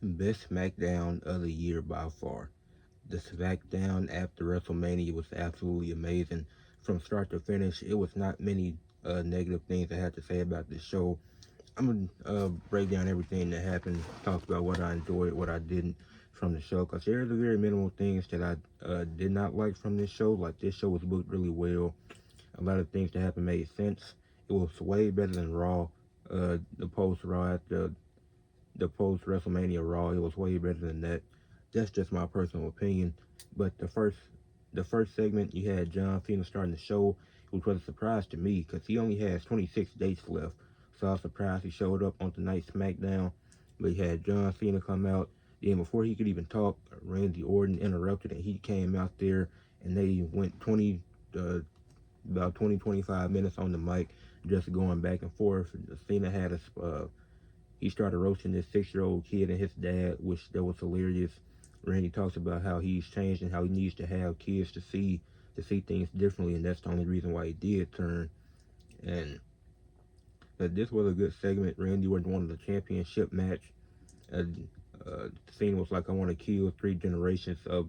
Best Smackdown of the year by far. The Smackdown after WrestleMania was absolutely amazing. From start to finish, it was not many negative things I had to say about this show. I'm gonna break down everything that happened, talk about what I enjoyed, what I didn't from the show, because there's a very minimal things that I did not like from this show. Like, this show was booked really well. A lot of things that happened made sense. It was way better than Raw. The post Raw after the post WrestleMania Raw, it was way better than that. That's just my personal opinion. But the first segment, you had John Cena starting the show, which was a surprise to me because he only has 26 dates left. So I was surprised he showed up on tonight's SmackDown. But he had John Cena come out. Then before he could even talk, Randy Orton interrupted and he came out there and they went uh, about 25 minutes on the mic, just going back and forth. Cena had he started roasting this 6-year-old kid and his dad, which that was hilarious. Randy talks about how he's changed and how he needs to have kids to see things differently, and that's the only reason why he did turn. And this was a good segment. Randy won the championship match. Uh, the scene was like, "I want to kill 3 generations of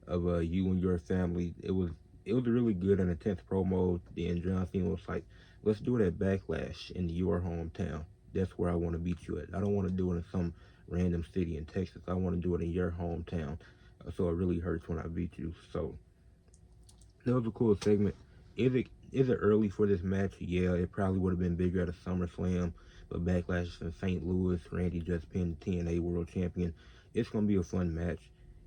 you and your family." It was a really good and intense promo. Then John Cena was like, "Let's do it at Backlash in your hometown. That's where I want to beat you at. I don't want to do it in some random city in Texas. I want to do it in your hometown. So it really hurts when I beat you." So that was a cool segment. Is it early for this match? Yeah, it probably would have been bigger at a SummerSlam, but Backlash is in St. Louis. Randy just pinned the TNA World Champion. It's gonna be a fun match.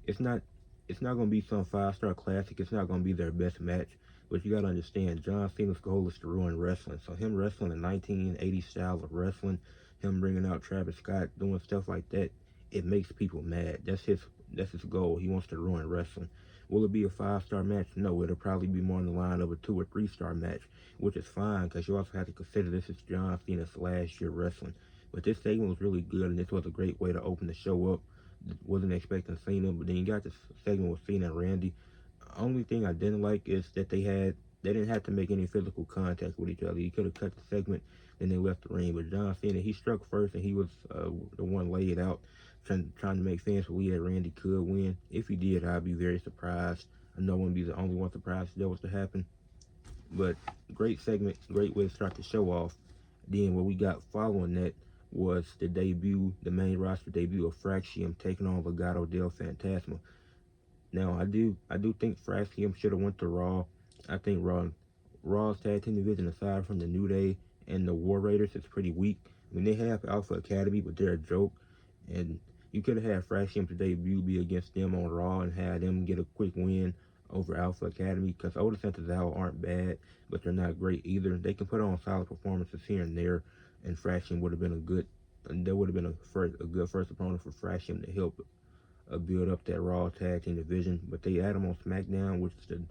It's not. It's not gonna be some 5-star classic. It's not gonna be their best match. But you gotta understand, John Cena's goal is to ruin wrestling. So him wrestling the 1980s style of wrestling, him bringing out Travis Scott, doing stuff like that, it makes people mad. That's his goal. He wants to ruin wrestling. Will it be a 5-star match? No, it'll probably be more in the line of a 2 or 3-star match, which is fine because you also have to consider this is John Cena's last year wrestling. But this segment was really good, and this was a great way to open the show up. Wasn't expecting Cena, but then you got this segment with Cena and Randy. Only thing I didn't like is that they didn't have to make any physical contact with each other. You could have cut the segment and they left the ring. But John Cena, he struck first and he was the one laid out, trying to make fans believe that Randy could win. If he did, I'd be very surprised. I know I wouldn't be the only one surprised if that was to happen. But great segment, great way to start the show off. Then what we got following that was the main roster debut of Fraxium taking on Legado del Fantasma. Now I do think Fraxium should have went to Raw. I think Raw's tag team division, aside from the New Day and the War Raiders, is pretty weak. I mean, they have Alpha Academy, but they're a joke. And you could have had Fraxium to debut be against them on Raw and had them get a quick win over Alpha Academy, because Otis and Tozawa aren't bad, but they're not great either. They can put on solid performances here and there, and Fraxium would have been a good. And there would have been a good first opponent for Fraxium to help build up that Raw tag team division. But they add them on SmackDown, which is the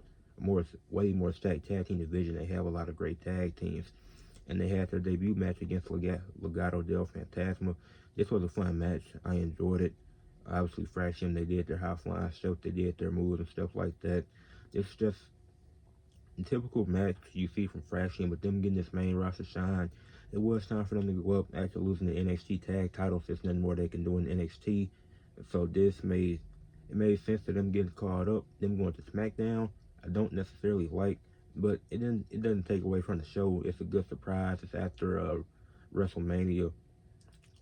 way more stacked tag team division. They have a lot of great tag teams, and they had their debut match against Legado del Fantasma. This was a fun match. I enjoyed it. Obviously, Fraction, they did their high flying stuff, they did their moves and stuff like that. It's just a typical match you see from Fraction, but them getting this main roster shine. It was time for them to go up after losing the NXT tag titles. There's nothing more they can do in NXT. So it made sense to them getting called up, them going to SmackDown. I don't necessarily like, but it doesn't take away from the show. It's a good surprise. It's after WrestleMania,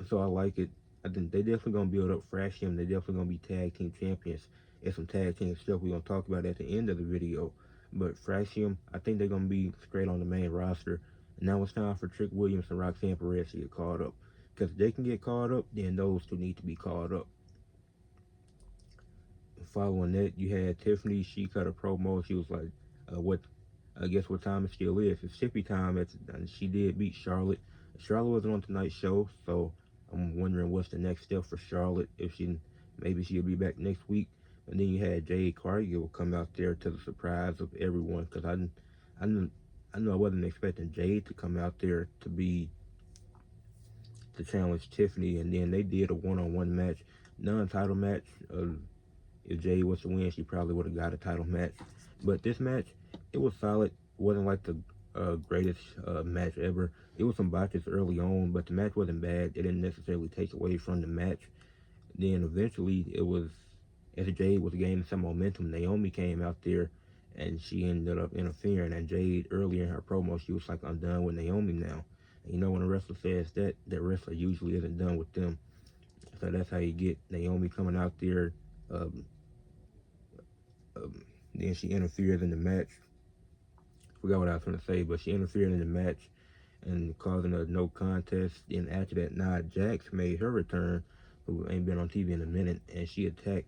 so I like it. I think they definitely gonna build up Fraction. They definitely gonna be tag team champions. And some tag team stuff we're gonna talk about at the end of the video. But Fraction, I think they're gonna be straight on the main roster. And now it's time for Trick Williams and Roxanne Perez to get called up. Because if they can get called up, then those two need to be called up. Following that, you had Tiffany. She cut a promo. She was like, "What? I guess what time it still is. It's Shippy time." And she did beat Charlotte. Charlotte wasn't on tonight's show, so I'm wondering what's the next step for Charlotte. If maybe she'll be back next week. And then you had Jade Cargill come out there to the surprise of everyone, because I know I wasn't expecting Jade to come out there to challenge Tiffany, and then they did a one-on-one match, non-title match. If Jade was to win, she probably would have got a title match. But this match, it was solid. It wasn't like the greatest match ever. It was some botches early on, but the match wasn't bad. It didn't necessarily take away from the match. Then eventually it was, as Jade was gaining some momentum, Naomi came out there and she ended up interfering. And Jade, earlier in her promo, she was like, "I'm done with Naomi now." And you know, when a wrestler says that, that wrestler usually isn't done with them. So that's how you get Naomi coming out there. Um, um, then she interferes in the match. Forgot what I was going to say, but she interfered in the match and causing a no contest. Then after that, Nia Jax made her return, who ain't been on TV in a minute, and she attacked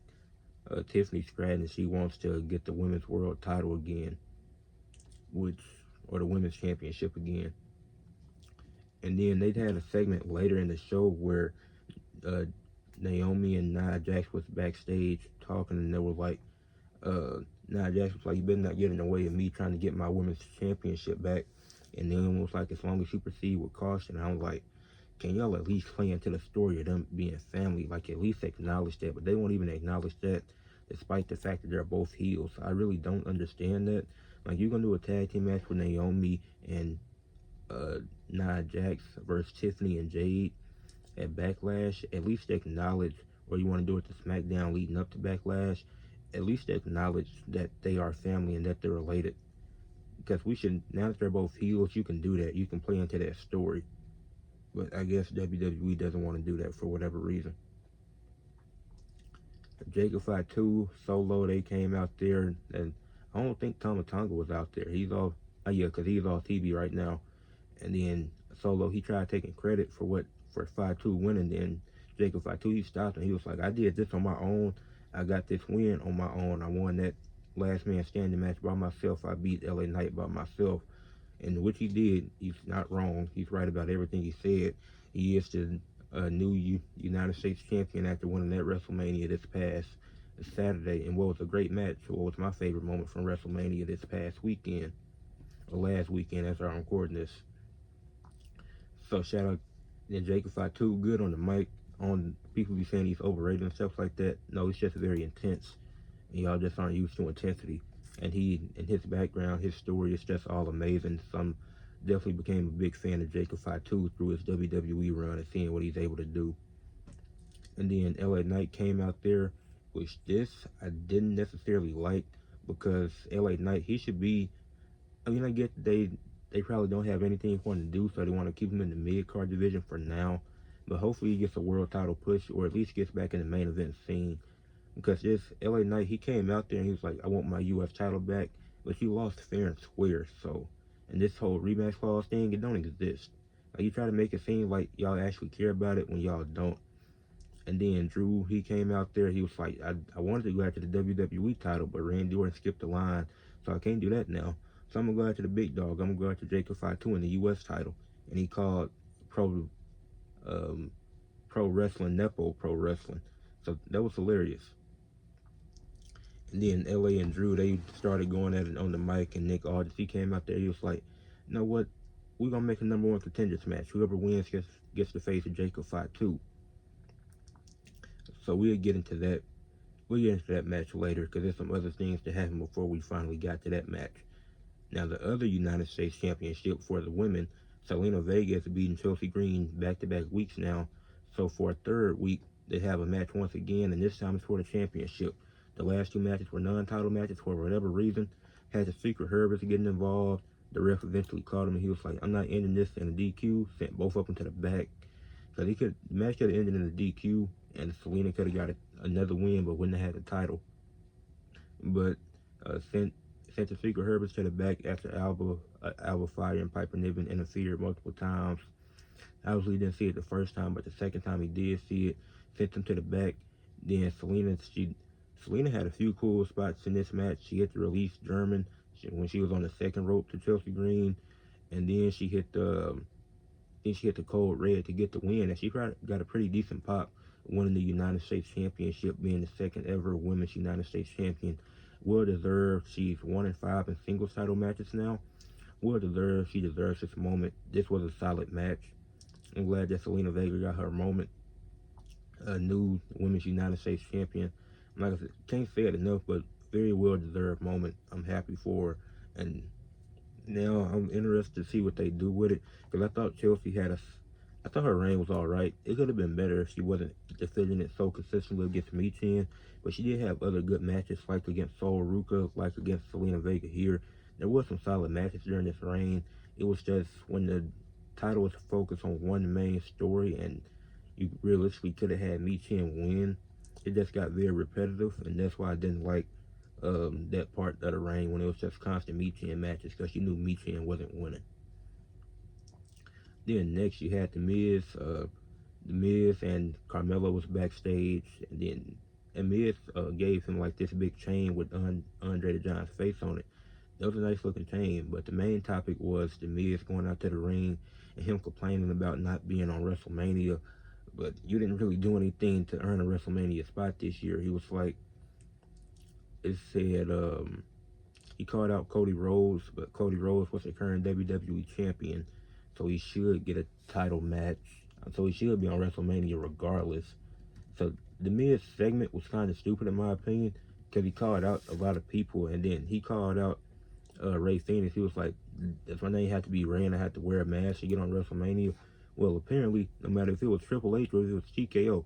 Tiffany Stratton. She wants to get the women's world title again, which or the women's championship again. And then they had a segment later in the show where uh, Naomi and Nia Jax was backstage talking, and they were like, Nia Jax was like, "You better not get in the way of me trying to get my women's championship back." And then it was like, "As long as you proceed with caution." And I was like, can y'all at least play into the story of them being family? Like, at least acknowledge that. But they won't even acknowledge that, despite the fact that they're both heels. I really don't understand that. Like, you're gonna do a tag team match with Naomi and uh, Nia Jax versus Tiffany and Jade at Backlash. At least acknowledge, or you want to do it to SmackDown leading up to Backlash. At least acknowledge that they are family and that they're related. Because we should, now that they're both heels, you can do that. You can play into that story. But I guess WWE doesn't want to do that for whatever reason. Jacob Fatu, Solo, they came out there, and I don't think Tama Tonga was out there. He's off, yeah, because he's off TV right now. And then Solo, he tried taking credit for Fatu winning. Then Jacob Fatu, he stopped and he was like, "I did this on my own. I got this win on my own. I won that last man standing match by myself. I beat LA Knight by myself." And which he did. He's not wrong. He's right about everything he said. He is the new United States champion after winning that WrestleMania this past Saturday. And what was a great match. What was my favorite moment from WrestleMania this past weekend, or last weekend as I'm recording this. So shout out to Jacob Fatu, good on the mic. On people be saying he's overrated and stuff like that. No, it's just very intense. And y'all just aren't used to intensity. And he, in his background, his story is just all amazing. Some definitely became a big fan of Jacob Fatu through his WWE run and seeing what he's able to do. And then LA Knight came out there, which this I didn't necessarily like, because LA Knight, he should be, I mean, I get they probably don't have anything for him to do, so they want to keep him in the mid card division for now. But hopefully he gets a world title push, or at least gets back in the main event scene. Because this LA Knight, he came out there and he was like, "I want my US title back," but he lost fair and square. So, and this whole rematch clause thing, it don't exist. Like, you try to make it seem like y'all actually care about it when y'all don't. And then Drew, he came out there, he was like, I wanted to go after the WWE title, but Randy Orton skipped the line, so I can't do that now. So I'm gonna go after the big dog. I'm gonna go after Jacob Fatu in the US title. And he called pro um, pro wrestling Nepo pro wrestling. So that was hilarious. And then LA and Drew, they started going at it on the mic, and Nick Aldis, he came out there, he was like, "You know what? We're gonna make a number one contenders match. Whoever wins gets to face of Jacob Fatu." So we'll get into that. We'll get into that match later, because there's some other things that happened before we finally got to that match. Now, the other United States Championship for the women, Selena Vega has beaten Chelsea Green back-to-back weeks now. So for a third week, they have a match once again, and this time it's for the championship. The last two matches were non-title matches for whatever reason. Had the Secret Herbers getting involved. The ref eventually called him, and he was like, "I'm not ending this in a DQ." Sent both of them to the back. So the match could have ended in a DQ, and Selena could have got another win, but wouldn't have had the title. But sent the Secret Herbers to the back after Alba Fire and Piper Niven interfered multiple times. Obviously, didn't see it the first time, but the second time he did see it. Sent them to the back. Then Selena had a few cool spots in this match. She hit the release German when she was on the second rope to Chelsea Green, and then she hit the cold red to get the win, and she got a pretty decent pop, winning the United States Championship, being the second ever Women's United States Champion. Well deserved. She's 1-5 in singles title matches now. Well deserved. She deserves this moment. This was a solid match. I'm glad that Selena Vega got her moment. A new Women's United States Champion. Like I said, can't say it enough, but very well deserved moment. I'm happy for her. And now I'm interested to see what they do with it, because I thought Chelsea had I thought her reign was alright. It could have been better if she wasn't defending it so consistently against Michin, but she did have other good matches, like against Sol Ruka, like against Selena Vega here. There was some solid matches during this reign. It was just when the title was focused on one main story and you realistically could have had Michin win. It just got very repetitive, and that's why I didn't like that part of the reign when it was just constant Michin matches because you knew Michin wasn't winning. Then next you had the Miz and Carmelo was backstage, and then Miz gave him like this big chain with Andre the Giant's face on it. That was a nice looking chain, but the main topic was the Miz going out to the ring and him complaining about not being on WrestleMania. But you didn't really do anything to earn a WrestleMania spot this year. He was like, it said, he called out Cody Rhodes, but Cody Rhodes was the current WWE champion, so he should get a title match. So he should be on WrestleMania regardless. So the Miz segment was kind of stupid in my opinion because he called out a lot of people, and then he called out Ray Phoenix. He was like, if my name had to be Ray and I had to wear a mask to get on WrestleMania, well, apparently, no matter if it was Triple H or if it was TKO,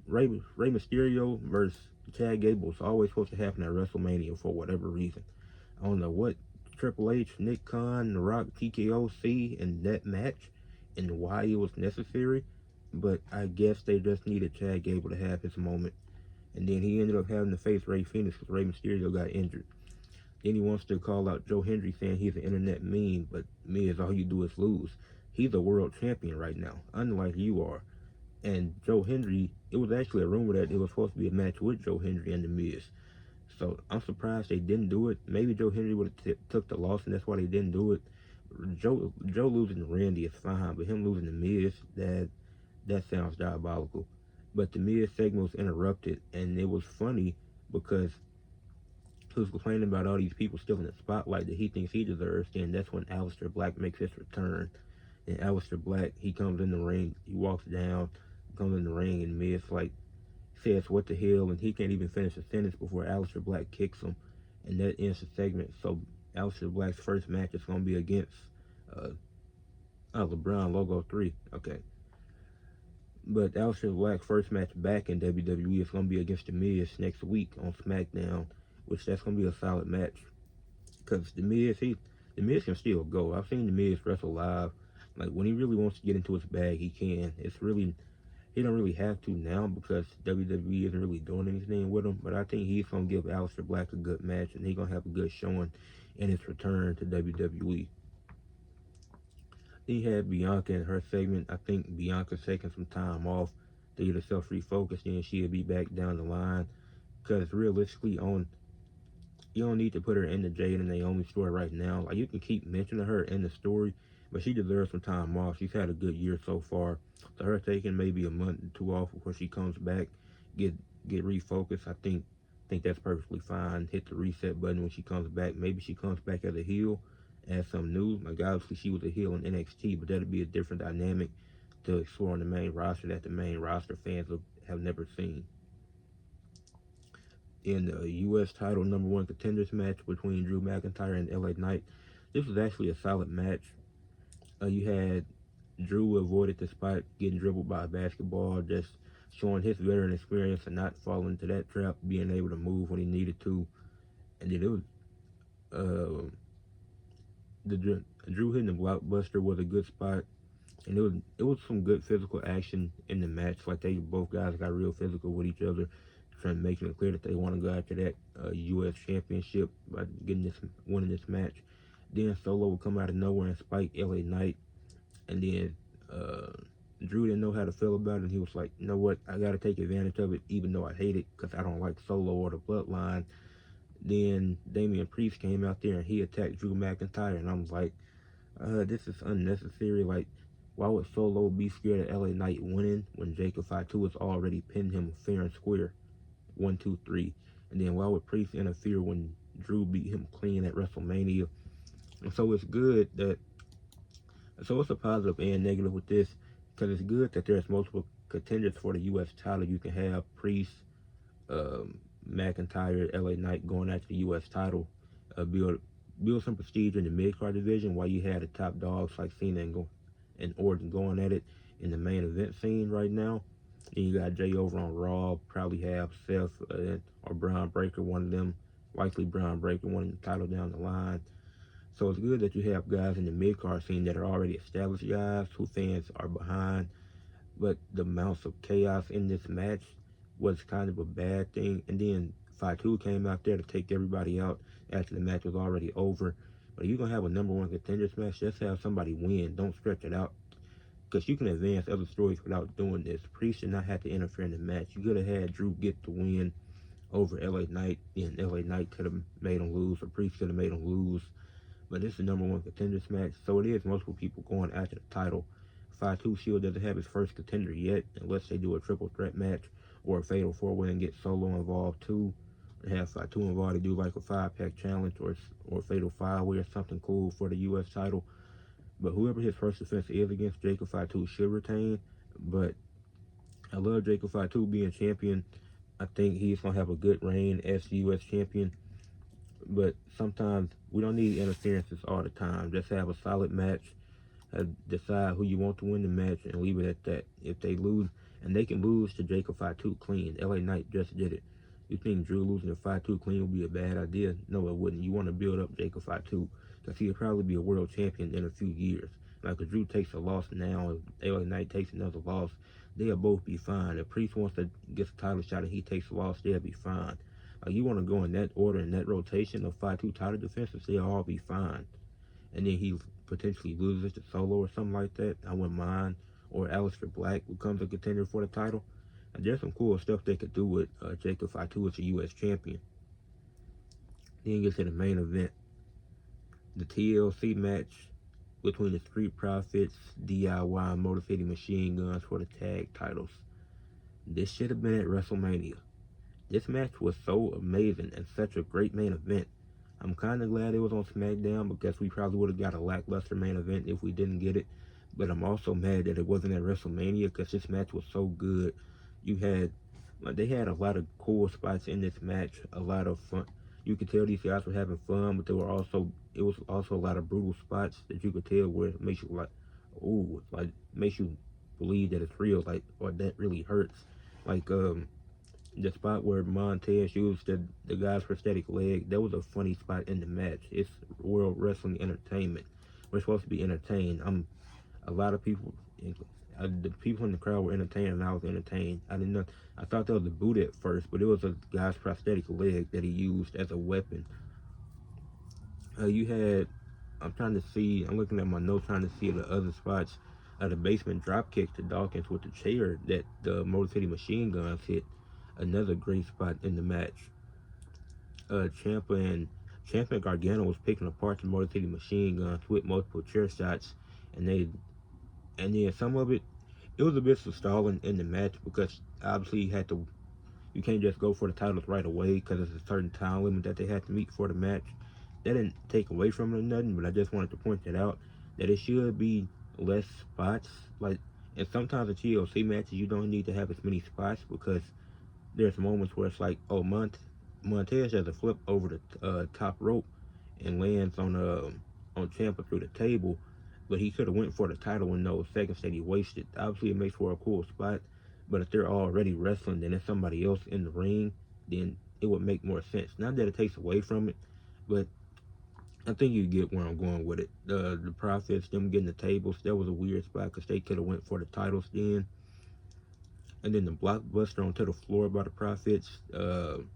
Ray Mysterio versus Chad Gable was always supposed to happen at WrestleMania for whatever reason. I don't know what Triple H, Nick Khan, The Rock, TKO see in that match and why it was necessary, but I guess they just needed Chad Gable to have his moment. And then he ended up having to face Ray Phoenix because Ray Mysterio got injured. Then he wants to call out Joe Hendry saying he's an internet meme, but Miz, all you do is lose. He's a world champion right now, unlike you are. And Joe Hendry, it was actually a rumor that it was supposed to be a match with Joe Hendry and The Miz. So I'm surprised they didn't do it. Maybe Joe Hendry would have took the loss, and that's why they didn't do it. Joe losing to Randy is fine, but him losing to Miz, that sounds diabolical. But the Miz segment was interrupted, and it was funny because he was complaining about all these people still in the spotlight that he thinks he deserves. And that's when Aleister Black makes his return. And Aleister Black, he comes in the ring, he walks down, comes in the ring, and Miz like says what the hell, and he can't even finish a sentence before Aleister Black kicks him, and that ends the segment. So Aleister Black's first match is gonna be against LeBron Logo 3. Okay. But Aleister Black's first match back in WWE is gonna be against The Miz next week on Smackdown, which that's gonna be a solid match. Cause The Miz can still go. I've seen The Miz wrestle live. Like when he really wants to get into his bag, he can. He don't really have to now because WWE isn't really doing anything with him. But I think he's gonna give Aleister Black a good match, and he's gonna have a good showing in his return to WWE. He had Bianca in her segment. I think Bianca's taking some time off to get herself refocused, and she'll be back down the line. Because realistically, you don't need to put her in the Jade and Naomi story right now. Like you can keep mentioning her in the story, but she deserves some time off. She's had a good year so far. So her taking maybe a month or two off before she comes back, get refocused. I think that's perfectly fine. Hit the reset button when she comes back. Maybe she comes back as a heel, add some new. Like obviously she was a heel in NXT, but that'd be a different dynamic to explore on the main roster that the main roster fans have never seen. In the U.S. title #1 contenders match between Drew McIntyre and LA Knight, this was actually a solid match. You had Drew avoided the spot getting dribbled by a basketball, just showing his veteran experience and not falling into that trap, being able to move when he needed to. And then it was the Drew hitting the blockbuster was a good spot, and it was some good physical action in the match. Like they both guys got real physical with each other, trying to make it clear that they want to go after that U.S. championship by winning this match. Then Solo would come out of nowhere and spike LA Knight, and then Drew didn't know how to feel about it, and he was like, you know what, I got to take advantage of it, even though I hate it, because I don't like Solo or the Bloodline. Then Damian Priest came out there, and he attacked Drew McIntyre, and I'm like, this is unnecessary. Like, why would Solo be scared of LA Knight winning when Jacob Fatu has already pinned him fair and square? 1, 2, 3. And then why would Priest interfere when Drew beat him clean at WrestleMania? And so it's good that, so it's a positive and negative with this, because it's good that there's multiple contenders for the U.S. title. You can have Priest, McIntyre, LA Knight going after the U.S. title, build some prestige in the mid-card division while you had the top dogs like Cena and Orton going at it in the main event scene right now. Then you got Jay over on Raw, probably have Seth or Braun Breaker, one of them, likely Braun Breaker, winning the title down the line. So it's good that you have guys in the mid-card scene that are already established guys who fans are behind, but the amounts of chaos in this match was kind of a bad thing. And then Fatu came out there to take everybody out after the match was already over. But if you're going to have a number one contenders match, just have somebody win. Don't stretch it out. Because you can advance other stories without doing this. Priest should not have to interfere in the match. You could have had Drew get the win over LA Knight, and LA Knight could have made him lose, or Priest could have made him lose. But this is the number one contenders match, so it is multiple people going after the title. Fatu Shield doesn't have his first contender yet, unless they do a triple threat match or a fatal four-way and get Solo involved too. Or have Fatu involved to do like a 5-pack challenge or fatal 5-way or something cool for the U.S. title. But whoever his first defense is against, Jacob Fatu should retain. But I love Jacob Fatu being champion. I think he's going to have a good reign as the U.S. champion. But sometimes we don't need interferences all the time. Just have a solid match. Decide who you want to win the match and leave it at that. If they lose, and they can lose to Jacob Fatu clean. LA Knight just did it. You think Drew losing to Fatu clean would be a bad idea? No, it wouldn't. You want to build up Jacob Fatu because he'll probably be a world champion in a few years. Like if Drew takes a loss now, if LA Knight takes another loss, they'll both be fine. If Priest wants to get a title shot and he takes a loss, they'll be fine. Like you want to go in that order, in that rotation of Fatu title defenses, they'll all be fine. And then he potentially loses to Solo or something like that, I wouldn't mind. Or Aleister Black becomes a contender for the title. And there's some cool stuff they could do with Jacob Fatu as a U.S. champion. Then you get to the main event. The TLC match between the Street Profits, DIY, and Motor City Machine Guns for the tag titles. This should have been at WrestleMania. This match was so amazing and such a great main event. I'm kind of glad it was on Smackdown because we probably would have got a lackluster main event if we didn't get it. But I'm also mad that it wasn't at WrestleMania because this match was so good. They had a lot of cool spots in this match, a lot of fun. You could tell these guys were having fun, but it was also a lot of brutal spots that you could tell where it makes you like, ooh, like makes you believe that it's real, like, or that really hurts. Like the spot where Montez used the guy's prosthetic leg, that was a funny spot in the match. It's World Wrestling Entertainment. We're supposed to be entertained. A lot of people, the people in the crowd were entertained, and I was entertained. I didn't know. I thought that was a boot at first, but it was a guy's prosthetic leg that he used as a weapon. I'm trying to see, I'm looking at my notes trying to see the other spots. The basement drop kick to Dawkins with the chair that the Motor City Machine Guns hit. Another great spot in the match. Ciampa and Gargano was picking apart the Motor City Machine Guns with multiple chair shots, and then some of it was a bit of stalling in the match because obviously you can't just go for the titles right away because there's a certain time limit that they had to meet for the match. That didn't take away from it or nothing, but I just wanted to point that out, that it should be less spots. Like, and sometimes in TLC matches you don't need to have as many spots because there's moments where it's like, oh, Montez has a flip over the top rope and lands on Ciampa through the table, but he could have went for the title in those seconds that he wasted. Obviously, it makes for a cool spot, but if they're already wrestling and there's somebody else in the ring, then it would make more sense. Not that it takes away from it, but I think you get where I'm going with it. The Profits, them getting the tables, that was a weird spot because they could have went for the titles then. And then the blockbuster onto the floor by the Profits, that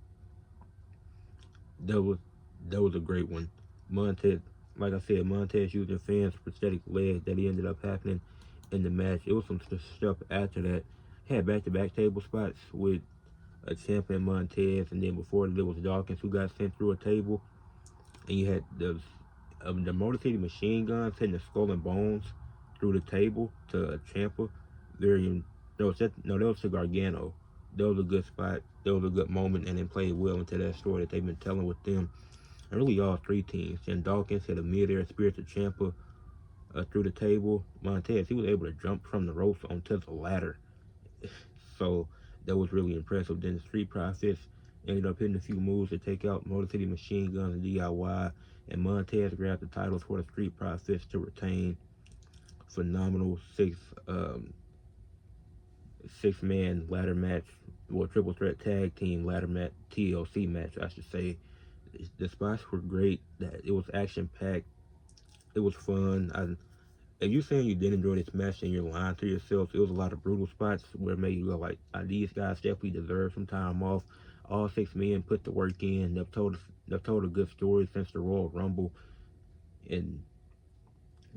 was a great one. Montez, like I said, Montez using fans' prosthetic leg that he ended up happening in the match. It was some stuff after that. Had back-to-back table spots with Ciampa and Montez, and then before there was Dawkins who got sent through a table. And you had the Motor City Machine Guns hitting the Skull and Bones through the table to Ciampa. That was to Gargano. That was a good spot. That was a good moment, and it played well into that story that they've been telling with them. And really all three teams. And Dawkins hit a mid-air spear to Ciampa through the table. Montez, he was able to jump from the ropes onto the ladder. So that was really impressive. Then the Street Profits ended up hitting a few moves to take out Motor City Machine Guns and DIY. And Montez grabbed the titles for the Street Profits to retain. phenomenal six-man ladder match, or triple threat tag team ladder match, TLC match, I should say. The spots were great. That it was action packed. It was fun. If you're saying you didn't enjoy this match, then you're lying to yourself. It was a lot of brutal spots where it made you go like, these guys definitely deserve some time off. All six men put the work in. They've told a good story since the Royal Rumble, and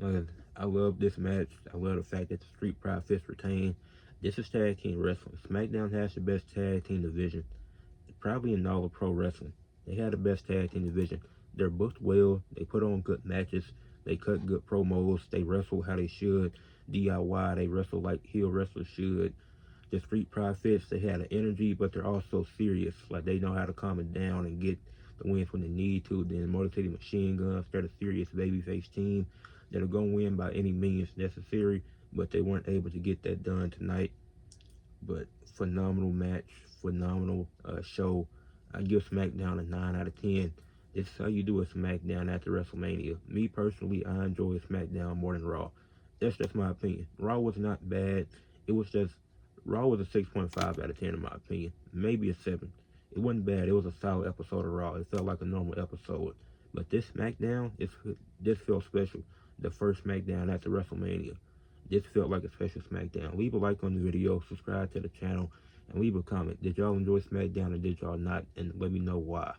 uh, I love this match. I love the fact that the Street Profits retained. This is tag team wrestling. SmackDown has the best tag team division, probably in all of pro wrestling. They had the best tag team division. They're booked well. They put on good matches. They cut good promos. They wrestle how they should. DIY. They wrestle like heel wrestlers should. The Street Profits, they had an energy, but they're also serious. Like, they know how to calm it down and get the wins when they need to. Then Motor City Machine Guns, they're a serious babyface team that are going to win by any means necessary, but they weren't able to get that done tonight. But phenomenal match, phenomenal show. I give SmackDown a 9 out of 10. This is how you do a SmackDown after WrestleMania. Me personally, I enjoy SmackDown more than Raw. That's just my opinion. Raw was not bad. It was just, Raw was a 6.5 out of 10 in my opinion. Maybe a 7. It wasn't bad. It was a solid episode of Raw. It felt like a normal episode. But this SmackDown, this felt special. The first SmackDown after WrestleMania. This felt like a special SmackDown. Leave a like on the video, subscribe to the channel, and leave a comment. Did y'all enjoy SmackDown or did y'all not? And let me know why.